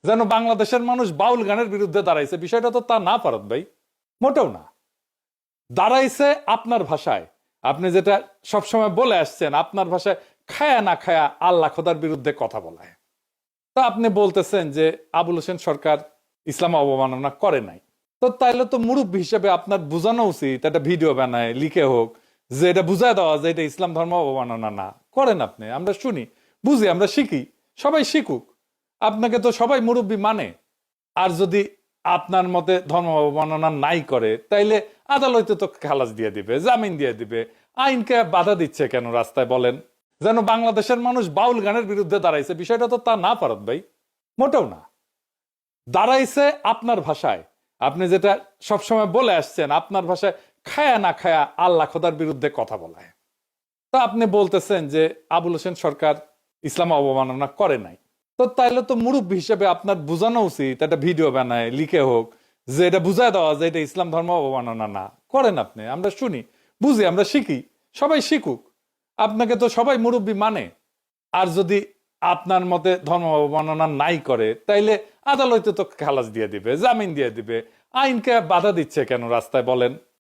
যেন বাংলাদেশের মানুষ বাউল গানের বিরুদ্ধে দাঁড়াইছে। বিষয়টা তো তা না, ফারাদ ভাই, মোটেও না। দাঁড়াইছে আপনার ভাষায়, আপনি যেটা সবসময় বলে আসছেন, আপনার ভাষায় খায়া না খায়া আল্লাহ খোদার বিরুদ্ধে কথা বলায়। তা আপনি বলতেছেন যে আবুল হোসেন সরকার ইসলাম অবমাননা করে নাই। তো তাইলে তো মুরব্বী হিসেবে আপনার বোঝানো উচিত, একটা ভিডিও বানায় লিখে হোক, যে এটা বুঝায় দেওয়া যে এটা ইসলাম ধর্ম অবমাননা না। করেন আপনি, আমরা শুনি, বুঝি, আমরা শিখি, সবাই শিখুক। আপনাকে তো সবাই মুরব্বী মানে। আর যদি আপনার মতে ধর্ম অবমাননা নাই করে, তাইলে আদালতে তো খালাস দিয়ে দিবে, জামিন দিয়ে দিবে। আইনকে বাধা দিচ্ছে কেন রাস্তায় বলেন? যেন বাংলাদেশের মানুষ বাউল গানের বিরুদ্ধে দাঁড়াইছে। বিষয়টা তো তা না, ফারাদ ভাই, মোটেও না। দাঁড়াইছে আপনার ভাষায়, আপনি যেটা সবসময় বলে আসছেন, আপনার ভাষায় খায়া না খায়া আল্লাহ খোদার বিরুদ্ধে কথা বলায়। তা আপনি বলতেছেন যে আবুল হোসেন সরকার ইসলাম অবমাননা করে নাই। তো তাইলে তো মুরব্বী হিসেবে আপনার বোঝানো উচিত, একটা ভিডিও বানায় লিখে হোক, যে এটা বুঝায় দেওয়া যে এটা ইসলাম ধর্ম অবমাননা না। করেন আপনি, আমরা শুনি, বুঝি, আমরা শিখি, সবাই শিখুক। আপনাকে তো সবাই মুরব্বী মানে। আর যদি আপনার মতে ধর্ম অবমাননা নাই করে, তাইলে আদালতে তো খালাস দিয়ে দিবে, জামিন দিয়ে দিবে। আইনকে বাধা দিচ্ছে কেন রাস্তায় বলেন?